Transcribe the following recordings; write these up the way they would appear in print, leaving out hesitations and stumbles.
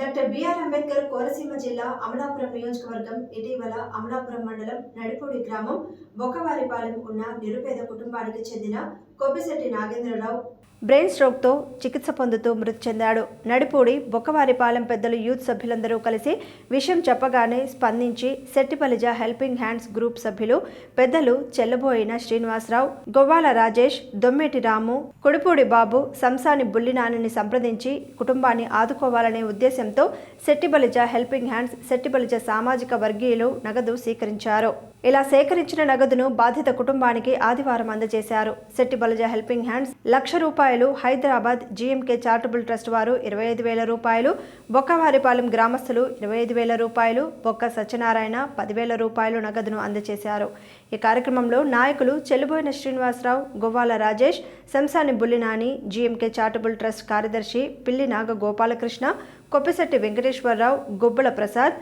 Doctor BR Ambedkar Konaseema జిల్లా అమలాపురం నియోజకవర్గం ఇటీవల అమలాపురం మండలం నడిపూడి గ్రామం బొక్కవారిపాలెం ఉన్న నిరుపేద కుటుంబానికి చెందిన కొబ్బిశెట్టి నాగేంద్రరావు బ్రెయిన్ స్ట్రోక్తో చికిత్స పొందుతూ మృతి చెందాడు. నడిపూడి బొక్కవారిపాలెం పెద్దలు యూత్ సభ్యులందరూ కలిసి విషయం చెప్పగానే స్పందించి సెట్టిబలిజ హెల్పింగ్ హ్యాండ్స్ గ్రూప్ సభ్యులు పెద్దలు చెల్లబోయిన శ్రీనివాసరావు, గొవ్వాల రాజేష్, దొమ్మేటి రాము, కొడిపూడి బాబు, సంసాని బుల్లినానిని సంప్రదించి కుటుంబాన్ని ఆదుకోవాలనే ఉద్దేశంతో సెట్టిబలిజ హెల్పింగ్ హ్యాండ్స్, సెట్టిబలిజ సామాజిక వర్గీయులు నగదు సేకరించారు. ఇలా సేకరించిన నగదును బాధిత కుటుంబానికి ఆదివారం అందజేశారు. Settibalija helping hands ₹1,00,000, Hyderabad GMK charitable trust వారు ₹25,000, బొక్కవారిపాలెం గ్రామస్తులు ₹25,000, బొక్క సత్యనారాయణ ₹10,000 నగదును అందజేశారు. ఈ కార్యక్రమంలో నాయకులు Chelluboina Srinivasarao, Govvala Rajesh, Samsani Bullinani, GMK charitable trust కార్యదర్శి పిల్లి నాగ గోపాలకృష్ణ, కొప్పిశెట్టి వెంకటేశ్వరరావు, గుబ్బల ప్రసాద్,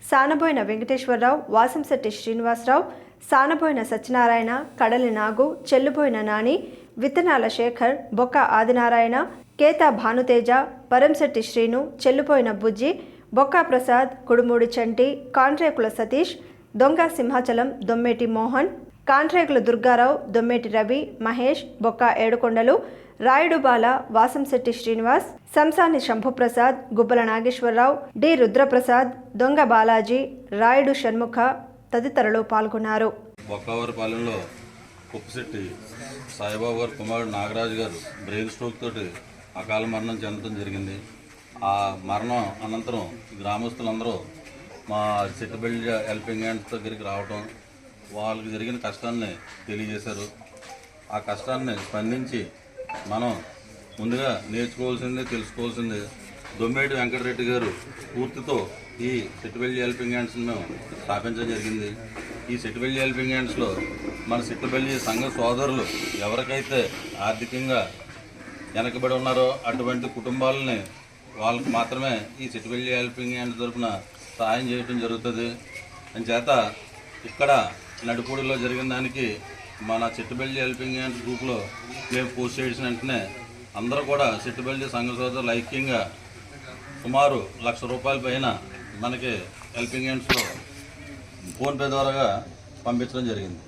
సానబోయిన వెంకటేశ్వరరావు, వాసంశెట్టి శ్రీనివాసరావు, సానబోయిన సత్యనారాయణ, కడలి నాగు, చెల్లుబోయిన నాని, విత్తనాల శేఖర్, బొక్క ఆదినారాయణ, కేతా భానుతేజ, పరంశెట్టి శ్రీను, చెల్లుపోయిన బుజ్జి, బొక్క ప్రసాద్, కుడుమూడి చంటి, కాంట్రేకుల సతీష్, దొంగ సింహాచలం, దొమ్మేటి మోహన్, కాంట్రేకుల దుర్గారావు, దొమ్మేటి రవి, మహేష్, బొక్క ఏడుకొండలు, రాయుడు బాల, వాసంశెట్టి శ్రీనివాస్, సంసాని శంభుప్రసాద్, గుబ్బల నాగేశ్వరరావు, డి రుద్రప్రసాద్, దొంగ బాలాజీ, రాయుడు షణ్ముఖ తదితరులు పాల్గొన్నారు. బొక్కవారిపాలెంలో కొప్పిశెట్టి సాయిబాబు గారు కుమారుడు నాగరాజు గారు బ్రెయిన్ స్ట్రోక్ తోటి అకాల మరణం చెందడం జరిగింది. ఆ మరణం అనంతరం గ్రామస్తులందరూ మా సెట్టిబలిజ హెల్పింగ్ హ్యాండ్స్ దగ్గరికి రావటం, వాళ్ళకి జరిగిన కష్టాన్ని తెలియజేశారు. ఆ కష్టాన్ని స్పందించి మనం ముందుగా నేర్చుకోవాల్సింది, తెలుసుకోవాల్సింది దొమ్మేటి వెంకటరెడ్డి గారు పూర్తితో ఈ సెట్టిబలిజ హెల్పింగ్ హ్యాండ్స్ని మేము స్థాపించడం జరిగింది. ఈ సెట్టిబలిజ హెల్పింగ్ హ్యాండ్స్లో మన సెట్టిబలిజ సంఘ సోదరులు ఎవరికైతే ఆర్థికంగా వెనకబడి ఉన్నారో అటువంటి కుటుంబాలని వాళ్ళకి మాత్రమే ఈ సెట్టిబలిజ హెల్పింగ్ హ్యాండ్స్ తరఫున సహాయం చేయడం జరుగుతుంది. అంచేత ఇక్కడ నడిపూడిలో జరిగిన దానికి మన సెట్టిబలిజ హెల్పింగ్ హ్యాండ్స్ గ్రూప్లో మేము పోస్ట్ చేసిన వెంటనే అందరూ కూడా సెట్టిబలిజ సంఘ సోదరులు ఐక్యంగా సుమారు ₹1,00,000 పైన మనకి హెల్పింగ్ హ్యాండ్స్లో ఫోన్పే ద్వారా పంపించడం జరిగింది.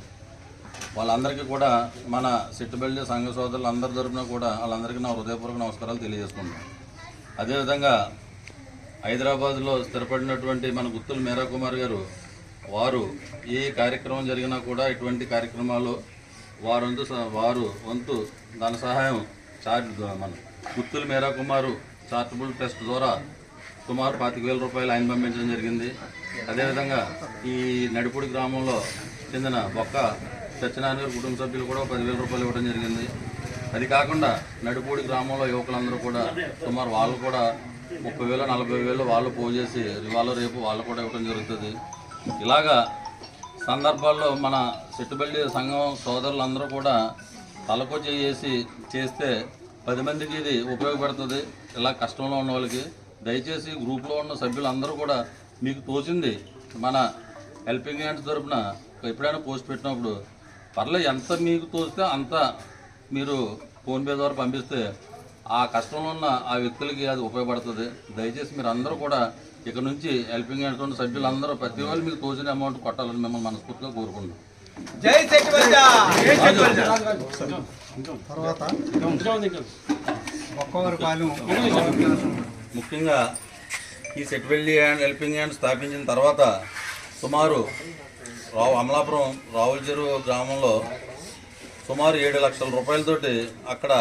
వాళ్ళందరికీ కూడా మన సెట్టిబలిజ సంఘ సోదరులు అందరి తరఫున కూడా వాళ్ళందరికీ నా హృదయపూర్వక నమస్కారాలు తెలియజేసుకుంటాం. అదేవిధంగా హైదరాబాద్లో స్థిరపడినటువంటి మన గుత్తుల మీరా కుమార్ గారు వారు ఏ కార్యక్రమం జరిగినా కూడా ఇటువంటి కార్యక్రమాలు వారు వంతు ధన సహాయం మన గుత్తుల మీరా కుమారు చారిటబుల్ ట్రస్ట్ ద్వారా సుమారు ₹25,000 ఆయన పంపించడం జరిగింది. అదేవిధంగా ఈ నడిపూడి గ్రామంలో చెందిన బొక్క సత్యనారాయణ గారి కుటుంబ సభ్యులు కూడా ₹10,000 ఇవ్వడం జరిగింది. అది కాకుండా నడిపూడి గ్రామంలో యువకులందరూ కూడా సుమారు వాళ్ళు కూడా 30,000 40,000 వాళ్ళు పోజేసి ఇవాళ రేపు వాళ్ళు కూడా ఇవ్వడం జరుగుతుంది. ఇలాగా సందర్భాల్లో మన సెట్టిబలిజ సంఘం సోదరులందరూ కూడా తలకు చేసి చేస్తే 10 మందికి ఇది ఉపయోగపడుతుంది. ఇలా కష్టంలో ఉన్న వాళ్ళకి దయచేసి గ్రూప్లో ఉన్న సభ్యులందరూ కూడా మీకు తోచింది మన హెల్పింగ్ హ్యాండ్స్ తరఫున ఎప్పుడైనా పోస్ట్ పెట్టినప్పుడు పర్లేదు ఎంత మీకు తోస్తే అంత మీరు ఫోన్పే ద్వారా పంపిస్తే ఆ కష్టంలో ఉన్న ఆ వ్యక్తులకి అది ఉపయోగపడుతుంది. దయచేసి మీరు అందరూ కూడా ఇక్కడ నుంచి హెల్పింగ్ హ్యాండ్స్ ఉన్న సభ్యులందరూ ప్రతి వాళ్ళు మీకు తోచిన అమౌంట్ కొట్టాలని మిమ్మల్ని మనస్ఫూర్తిగా కోరుకుంటున్నాం. జై సెట్టిబలిజ. ముఖ్యంగా ఈ సెట్టిబలిజ హెల్పింగ్ హ్యాండ్ స్థాపించిన తర్వాత సుమారు అమలాపురం రావుల చెరువు గ్రామంలో సుమారు ₹7,00,000 అక్కడ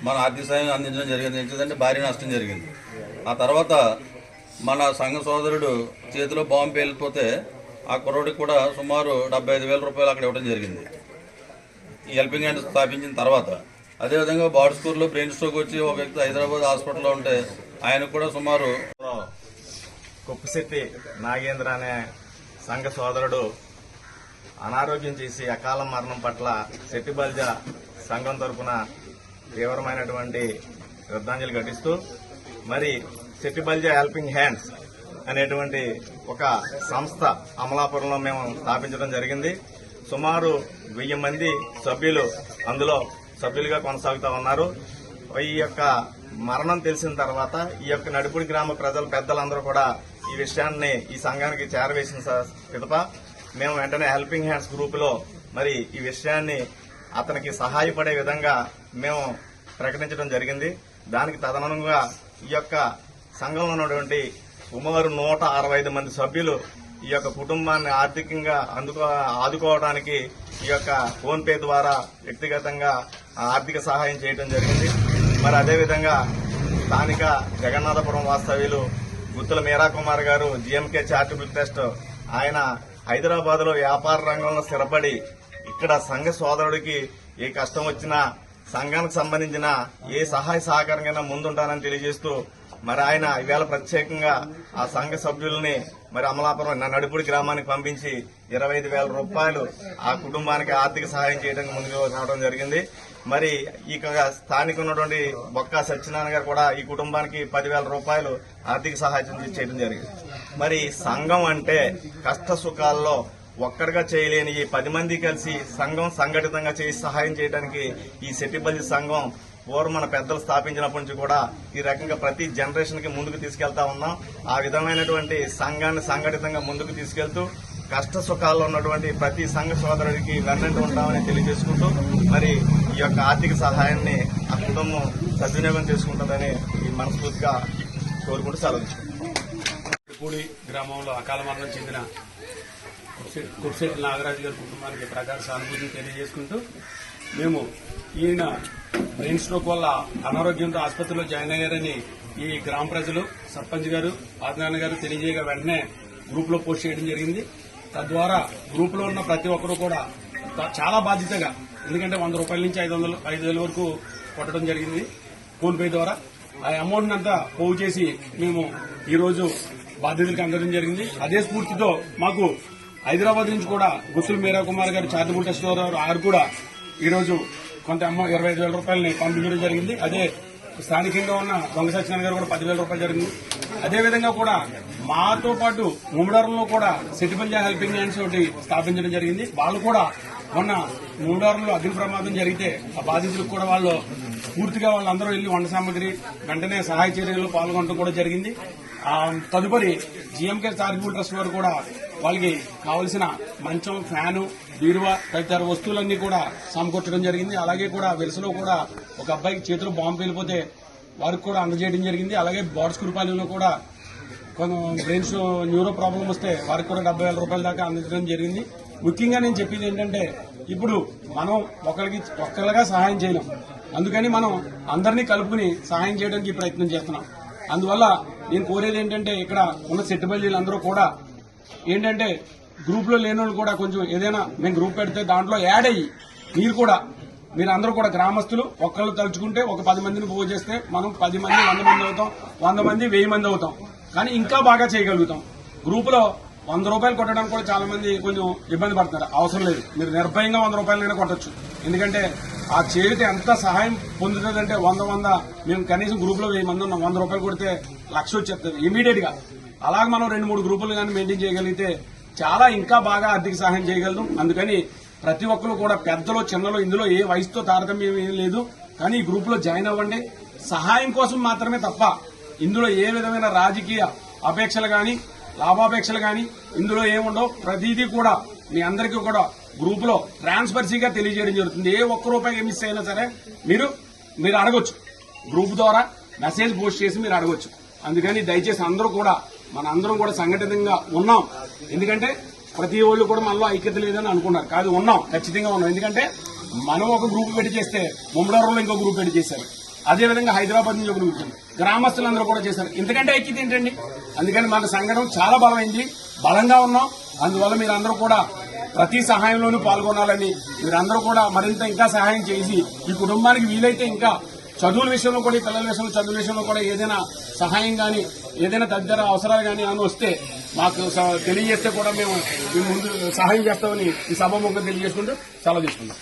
మన ఆర్థిక సాయం అందించడం జరిగింది. ఎందుకంటే భారీ నష్టం జరిగింది. ఆ తర్వాత మన సంఘ సోదరుడు చేతిలో బాంబు పేలిపోతే ఆ కుర్రోడికి కూడా సుమారు ₹75,000 అక్కడ ఇవ్వడం జరిగింది ఈ హెల్పింగ్ హ్యాండ్ స్థాపించిన తర్వాత. అదేవిధంగా బాడ్స్కూర్లో బ్రెయిన్ స్ట్రోక్ వచ్చి ఒక వ్యక్తి హైదరాబాద్ హాస్పిటల్లో ఉంటే ఆయనకు కూడా సుమారు కొప్పిశెట్టి నాగేంద్ర అనే సంఘ సోదరుడు అనారోగ్యం చేసి అకాల మరణం పట్ల సెట్టిబలిజ సంఘం తరఫున తీవ్రమైనటువంటి శ్రద్ధాంజలి ఘటిస్తూ మరి సెట్టిబలిజ హెల్పింగ్ హ్యాండ్స్ అనేటువంటి ఒక సంస్థ అమలాపురంలో మేము స్థాపించడం జరిగింది. సుమారు 1000 మంది సభ్యులు అందులో సభ్యులుగా కొనసాగుతూ ఉన్నారు. ఈ యొక్క మరణం తెలిసిన తర్వాత ఈ యొక్క నడిపుడి గ్రామ పెద్దలందరూ కూడా ఈ విషయాన్ని ఈ సంఘానికి చేరవేసిన పిదప మేము వెంటనే హెల్పింగ్ హ్యాండ్స్ గ్రూప్ లో మరి ఈ విషయాన్ని అతనికి సహాయపడే విధంగా మేము ప్రకటించడం జరిగింది. దానికి తదనుగుణంగా ఈ యొక్క సంఘంలో ఉన్నటువంటి సుమారు 165 మంది సభ్యులు ఈ యొక్క కుటుంబాన్ని ఆర్థికంగా ఆదుకోవడానికి ఈ యొక్క ఫోన్ పే ద్వారా వ్యక్తిగతంగా ఆర్థిక సహాయం చేయడం జరిగింది. మరి అదేవిధంగా స్థానిక జగన్నాథపురం వాస్తవ్యులు గుత్తుల మీరా కుమార్ గారు జీఎంకే చారిటబుల్ ట్రస్ట్ ఆయన హైదరాబాద్ లో వ్యాపార రంగంలో స్థిరపడి ఇక్కడ సంఘ సోదరుడికి ఏ కష్టం వచ్చినా సంఘానికి సంబంధించిన ఏ సహాయ సహకారంగా ముందుంటానని తెలియజేస్తూ మరి ఆయన ఈవేళ ప్రత్యేకంగా ఆ సంఘ సభ్యుల్ని మరి అమలాపురం నడిపుడి గ్రామానికి పంపించి 25,000 రూపాయలు ఆ కుటుంబానికి ఆర్థిక సహాయం చేయడానికి ముందుకు రావడం జరిగింది. మరి ఇక స్థానిక ఉన్నటువంటి బొక్క సత్యనారాయణ గారు కూడా ఈ కుటుంబానికి 10,000 రూపాయలు ఆర్థిక సహాయం చేయడం జరిగింది. మరి సంఘం అంటే కష్ట సుఖాల్లో ఒక్కడిగా చేయలేని ఈ 10 మంది కలిసి సంఘం సంఘటితంగా చేసి సహాయం చేయడానికి ఈ సెట్టిబల్లి సంఘం పూర్వం మన పెద్దలు స్థాపించినప్పటి నుంచి కూడా ఈ రకంగా ప్రతి జనరేషన్ కి ముందుకు తీసుకెళ్తా ఉన్నాం. ఆ విధమైనటువంటి సంఘాన్ని సంఘటితంగా ముందుకు తీసుకెళ్తూ కష్ట సుఖాల్లో ఉన్నటువంటి ప్రతి సంఘ సోదరుడికి వెన్నంటి ఉంటామని తెలియజేసుకుంటూ మరి ఈ యొక్క ఆర్థిక సహాయాన్ని ఆ కుటుంబం సద్వినియోగం చేసుకుంటుందని మనస్ఫూర్తిగా కోరుకుంటూ సెలవు గ్రామంలో అకాల మరణం చెందిన కుర్సెట్టి నాగరాజు గారి కుటుంబానికి ప్రగాఢ సానుభూతిని తెలియజేసుకుంటూ మేము ఈయన బ్రెయిన్ స్ట్రోక్ వల్ల అనారోగ్యంతో ఆసుపత్రిలో జాయిన్ అయ్యారని ఈ గ్రామ ప్రజలు సర్పంచ్ గారు ఆదినారాయణ గారు తెలియజేయగా వెంటనే గ్రూప్ లో పోస్ట్ చేయడం జరిగింది. తద్వారా గ్రూప్ లో ఉన్న ప్రతి ఒక్కరూ కూడా చాలా బాధ్యతగా, ఎందుకంటే 100 రూపాయల నుంచి 5,000 వరకు కొట్టడం జరిగింది ఫోన్ పే ద్వారా. ఆ అమౌంట్ అంతా పోగు చేసి మేము ఈ రోజు బాధ్యతలకు అందడం జరిగింది. అదే స్ఫూర్తితో మాకు హైదరాబాద్ నుంచి కూడా గుత్తుల మీరా కుమార్ గారు చారిటబుల్ ట్రస్ట్ వారు కూడా ఈ రోజు కొంత 25,000 రూపాయలని పంపించడం జరిగింది. అదే స్థానికంగా ఉన్న దొంగ సత్యనారాయణ గారు కూడా 10,000 రూపాయలు జరిగింది. అదేవిధంగా కూడా మాతో పాటు ముమ్మడారంలో కూడా సెట్టిబల్లి హెల్పింగ్ హ్యాండ్స్ ఒకటి స్థాపించడం జరిగింది. వాళ్ళు కూడా మొన్న ముమ్మడారంలో అగ్ని ప్రమాదం జరిగితే ఆ బాధితులకు కూడా వాళ్ళు పూర్తిగా వాళ్ళందరూ వెళ్లి వంట సామగ్రి వెంటనే సహాయ చర్యల్లో పాల్గొనడం కూడా జరిగింది. తదుపరి జీఎంకే చారిటబుల్ ట్రస్ట్ వారు కూడా వాళ్ళకి కావలసిన మంచం, ఫ్యాను, బీరువా తదితర వస్తువులన్నీ కూడా సమకూర్చడం జరిగింది. అలాగే కూడా వెలుసులో కూడా ఒక అబ్బాయికి చేతిలో బాంబు వెళ్ళిపోతే వారికి కూడా అందజేయడం జరిగింది. అలాగే బోర్డ్స్కురుపాలెంలో కూడా కొంచెం బ్రెయిన్స్ న్యూరో ప్రాబ్లం వస్తే వారికి కూడా 70,000 రూపాయల దాకా అందించడం జరిగింది. ముఖ్యంగా నేను చెప్పేది ఏంటంటే ఇప్పుడు మనం ఒక్కరిగా సహాయం చేయలేం. అందుకని మనం అందరినీ కలుపుకుని సహాయం చేయడానికి ప్రయత్నం చేస్తున్నాం. అందువల్ల నేను కోరేది ఏంటంటే ఇక్కడ ఉన్న సెట్టిబల్లీలందరూ కూడా ఏంటంటే గ్రూప్ లో లేని వాళ్ళు కూడా కొంచెం ఏదైనా మేము గ్రూప్ పెడితే దాంట్లో యాడ్ అయ్యి మీరు అందరూ కూడా గ్రామస్తులు ఒక్కళ్ళు తలుచుకుంటే ఒక 10 మందిని పోగు చేస్తే మనం 10 మంది 100 మంది అవుతాం, 100 మంది 1000 మంది అవుతాం. కానీ ఇంకా బాగా చేయగలుగుతాం. గ్రూప్ లో 100 రూపాయలు కొట్టడానికి కూడా చాలా మంది కొంచెం ఇబ్బంది పడుతున్నారు. అవసరం లేదు, మీరు నిర్భయంగా 100 రూపాయలైనా కొట్టచ్చు. ఎందుకంటే ఆ చేతి ఎంత సహాయం పొందుతుందంటే 100 మేము కనీసం గ్రూప్ లో 1000 మంది ఉన్నాం. 100 రూపాయలు కొడితే 1,00,000 వచ్చేస్తుంది ఇమీడియట్ గా. అలాగే మనం 2-3 గ్రూపులు కానీ మెయింటైన్ చేయగలిగితే చాలా ఇంకా బాగా ఆర్థిక సహాయం చేయగలుగుతాం. అందుకని ప్రతి ఒక్కరు కూడా పెద్దలో చిన్నలో ఇందులో ఏ వయసుతో తారతమ్యం ఏం లేదు. కానీ ఈ గ్రూప్ లో జాయిన్ అవ్వండి, సహాయం కోసం మాత్రమే తప్ప ఇందులో ఏ విధమైన రాజకీయ అపేక్షలు గాని లాభాపేక్షలు గాని ఇందులో ఏముండవు. ప్రతిదీ కూడా మీ అందరికీ కూడా గ్రూప్ లో ట్రాన్స్పరెన్సీగా తెలియజేయడం జరుగుతుంది. ఏ ఒక్క రూపాయి మిస్ అయినా సరే మీరు అడగొచ్చు, గ్రూప్ ద్వారా మెసేజ్ పోస్ట్ చేసి మీరు అడగొచ్చు. అందుకని దయచేసి అందరూ కూడా అందరం కూడా సంఘటితంగా ఉన్నాం. ఎందుకంటే ప్రతి ఒళ్ళు కూడా మనలో ఐక్యత లేదని అనుకున్నారు, కాదు ఉన్నాం, ఖచ్చితంగా ఉన్నాం. ఎందుకంటే మనం ఒక గ్రూప్ పెట్టి చేస్తే ముమ్మడారంలో ఇంకో గ్రూప్ పెట్టి చేశారు, అదేవిధంగా హైదరాబాద్ నుంచి ఒక గ్రూప్ గ్రామస్తులందరూ కూడా చేశారు. ఇంతకంటే ఐక్యత ఏంటండి? అందుకని మన సంఘటన చాలా బలమైంది, బలంగా ఉన్నాం. అందువల్ల మీరందరూ కూడా ప్రతి సహాయంలోనూ పాల్గొనాలని, మీరందరూ కూడా మరింత ఇంకా సహాయం చేసి ఈ కుటుంబానికి వీలైతే ఇంకా చదువుల విషయంలో కూడా, ఈ పిల్లల విషయంలో చదువుల విషయంలో కూడా ఏదైనా సహాయం కానీ ఏదైనా తదితర అవసరాలు కానీ అని వస్తే మాకు తెలియజేస్తే కూడా మేము ముందు సహాయం చేస్తామని ఈ సభాముఖంగా తెలియజేసుకుంటూ సెలవు తీసుకుంటాం.